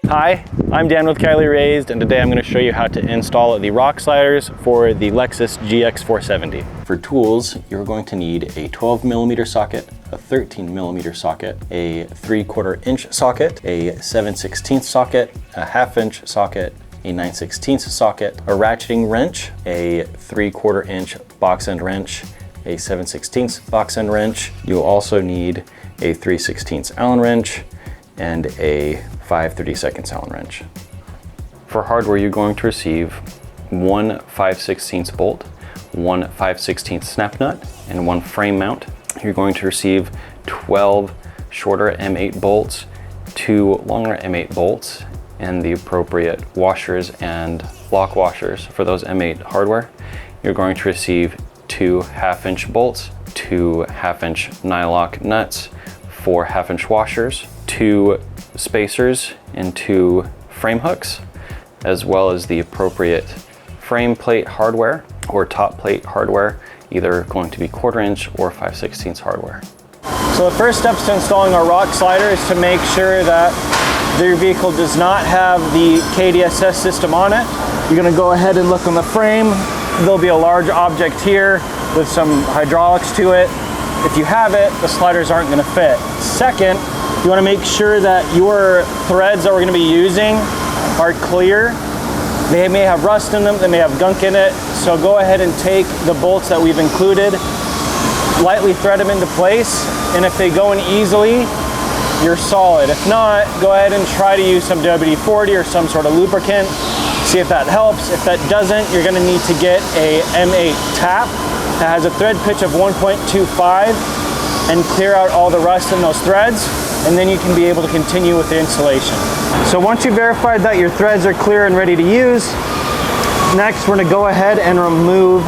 Hi, I'm Dan with Cali, and today I'm going to show you how to install the rock sliders for the Lexus GX470. For tools, you're going to need a 12mm socket, a 13mm socket, a 3/4 inch socket, a 7/16 socket, a 1/2 inch socket, a 9/16 socket, a ratcheting wrench, a 3/4 inch box end wrench, a 7/16 box end wrench. You'll also need a 3/16 Allen wrench and a 5/32 Allen wrench. For hardware, you're going to receive one 5/16 bolt, one 5/16 snap nut, and one frame mount. You're going to receive 12 shorter M8 bolts, 2 longer M8 bolts, and the appropriate washers and lock washers for those M8 hardware. You're going to receive 2 1/2 inch bolts, 2 1/2 inch nylock nuts, 4 1/2 inch washers, 2 spacers, and 2 frame hooks, as well as the appropriate frame plate hardware or top plate hardware, either going to be 1/4 inch or 5/16 hardware. So the first steps to installing our rock slider is to make sure that your vehicle does not have the KDSS system on it. You're going to go ahead and look on the frame. There'll be a large object here with some hydraulics to it. If you have it, the sliders aren't going to fit. Second, you want to make sure that your threads that we're going to be using are clear. They may have rust in them, they may have gunk in it, so go ahead and take the bolts that we've included, lightly thread them into place, and if they go in easily, you're solid. If not, go ahead and try to use some WD-40 or some sort of lubricant, see if that helps. If that doesn't, you're going to need to get a M8 tap that has a thread pitch of 1.25 and clear out all the rust in those threads, and then you can be able to continue with the installation. So once you've verified that your threads are clear and ready to use, next we're going to go ahead and remove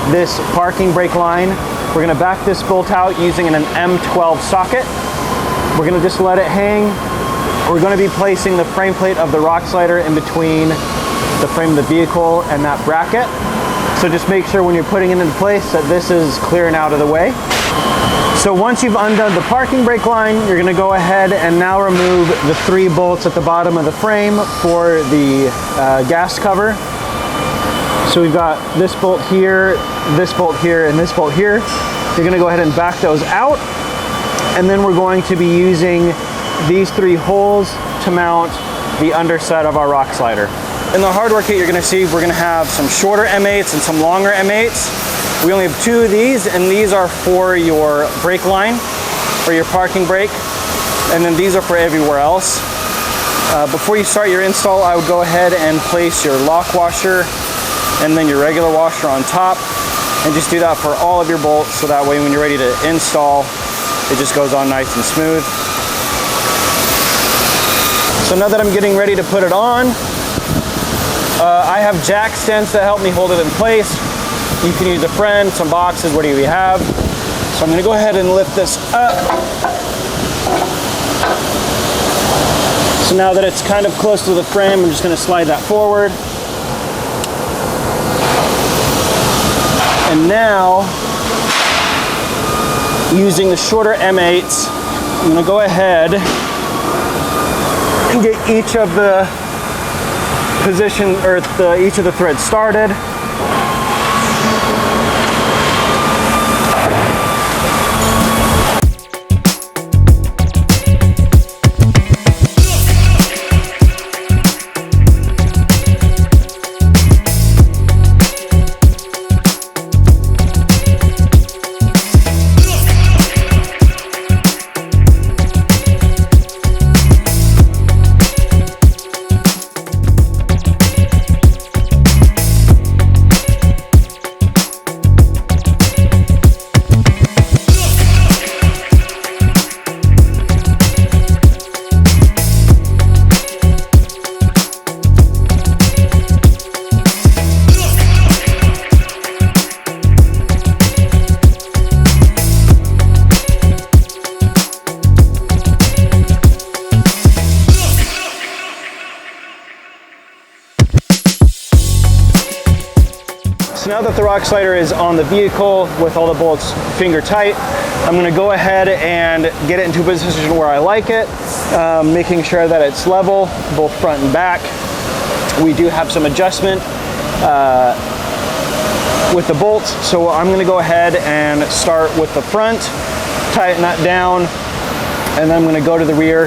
this parking brake line. We're going to back this bolt out using an M12 socket. We're going to just let it hang. We're going to be placing the frame plate of the rock slider in between the frame of the vehicle and that bracket. So just make sure when you're putting it into place that this is clear and out of the way. So once you've undone the parking brake line, you're going to go ahead and now remove the 3 bolts at the bottom of the frame for the gas cover. So we've got this bolt here, and this bolt here. You're going to go ahead and back those out. And then we're going to be using these 3 holes to mount the underside of our rock slider. In the hardware kit you're going to see we're going to have some shorter M8s and some longer M8s. We only have 2 of these, and these are for your brake line, for your parking brake, and then these are for everywhere else. Before you start your install, I would go ahead and place your lock washer and then your regular washer on top, and just do that for all of your bolts, so that way when you're ready to install, it just goes on nice and smooth. So now that I'm getting ready to put it on, I have jack stands to help me hold it in place. You can use a friend, some boxes, whatever you have. So I'm going to go ahead and lift this up. So now that it's kind of close to the frame, I'm just going to slide that forward. And now, using the shorter M8s, I'm going to go ahead and get each of the position, or each of the threads started. the rock slider is on the vehicle with all the bolts finger tight, I'm going to go ahead and get it into a position where I like it, making sure that it's level, both front and back. We do have some adjustment with the bolts, so I'm going to go ahead and start with the front, tighten that down, and then I'm going to go to the rear,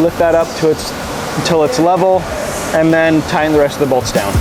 lift that up to until it's level, and then tighten the rest of the bolts down.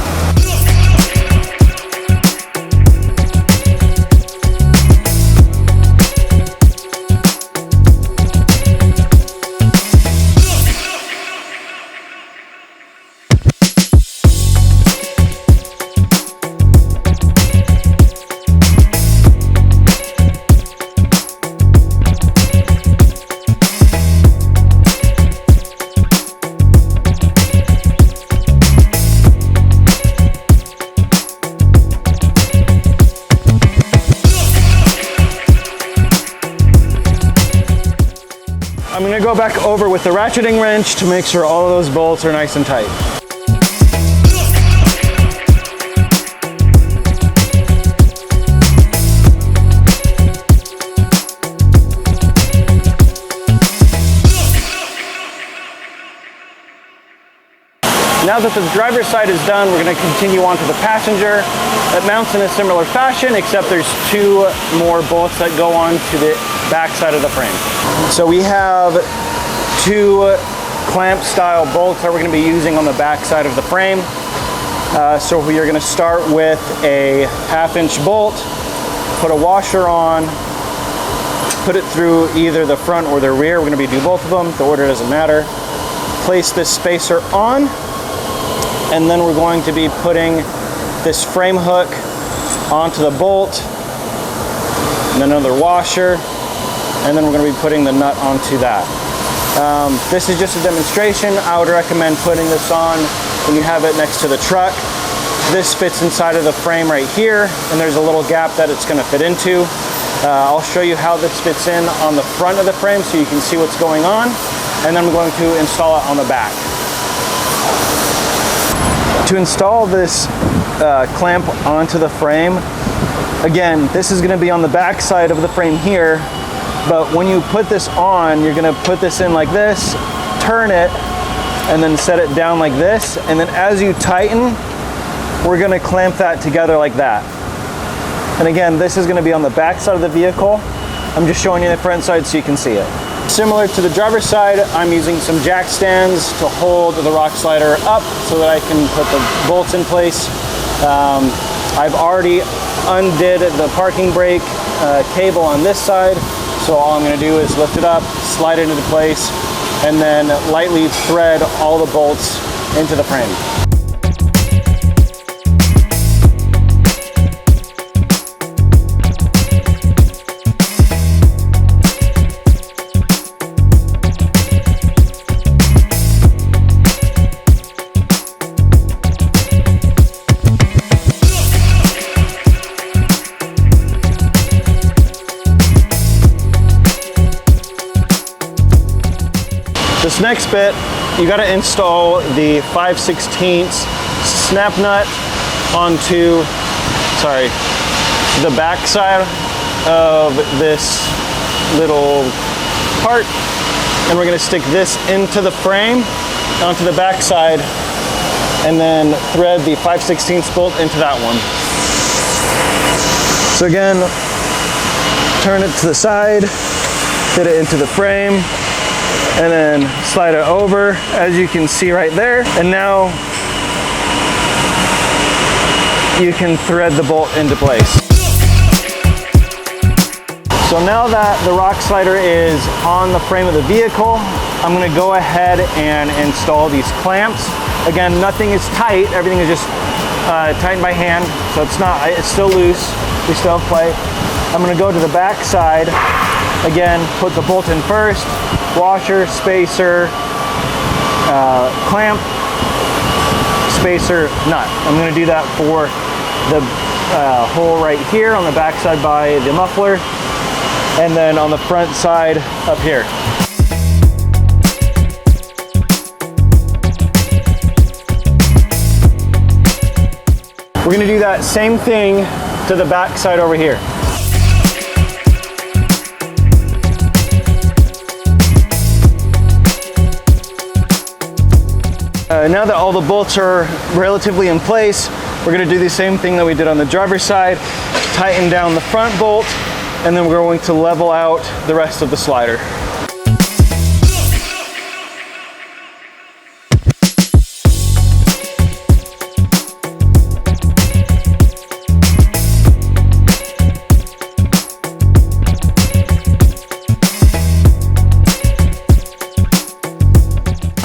I'm going to go back over with the ratcheting wrench to make sure all of those bolts are nice and tight. Now that the driver's side is done, we're going to continue on to the passenger. It mounts in a similar fashion, except there's two more bolts that go on to the back side of the frame. So we have two clamp style bolts that we're going to be using on the back side of the frame. So we are going to start with a 1/2-inch bolt, put a washer on, put it through either the front or the rear. We're going to be doing both of them. The order doesn't matter. Place this spacer on, and then we're going to be putting this frame hook onto the bolt, and another washer, and then we're going to be putting the nut onto that. This is just a demonstration. I would recommend putting this on when you have it next to the truck. This fits inside of the frame right here, and there's a little gap that it's going to fit into. I'll show you how this fits in on the front of the frame so you can see what's going on, and then I'm going to install it on the back. To install this clamp onto the frame, again, this is going to be on the back side of the frame here, but when you put this on, you're going to put this in like this, turn it, and then set it down like this, and then as you tighten, we're going to clamp that together like that. And again, this is going to be on the back side of the vehicle. I'm just showing you the front side so you can see it. Similar to the driver's side, I'm using some jack stands to hold the rock slider up so that I can put the bolts in place. I've already undid the parking brake cable on this side, so all I'm going to do is lift it up, slide it into place, and then lightly thread all the bolts into the frame. This next bit, you got to install the 5/16 snap nut onto, the back side of this little part, and we're going to stick this into the frame onto the back side, and then thread the 5/16 bolt into that one. So again, turn it to the side, fit it into the frame, and then slide it over, as you can see right there. And now you can thread the bolt into place. So now that the rock slider is on the frame of the vehicle, I'm going to go ahead and install these clamps. Again, nothing is tight, everything is just tightened by hand, so it's still loose, we still have play. I'm going to go to the back side. Again, put the bolt in first, washer, spacer, clamp, spacer, nut. I'm going to do that for the hole right here on the back side by the muffler, and then on the front side up here. We're going to do that same thing to the back side over here. Now that all the bolts are relatively in place, we're going to do the same thing that we did on the driver's side, tighten down the front bolt, and then we're going to level out the rest of the slider.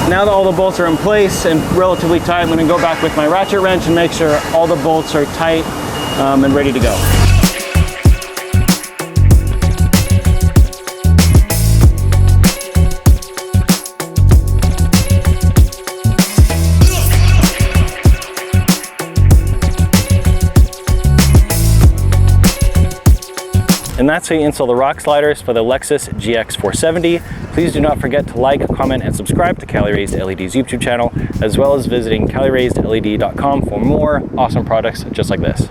Now that all the bolts are in place and relatively tight, I'm going to go back with my ratchet wrench and make sure all the bolts are tight and ready to go. And that's how you install the rock sliders for the Lexus GX470. Please do not forget to like, comment, and subscribe to Cali Raised LED's YouTube channel, as well as visiting caliraisedled.com for more awesome products just like this.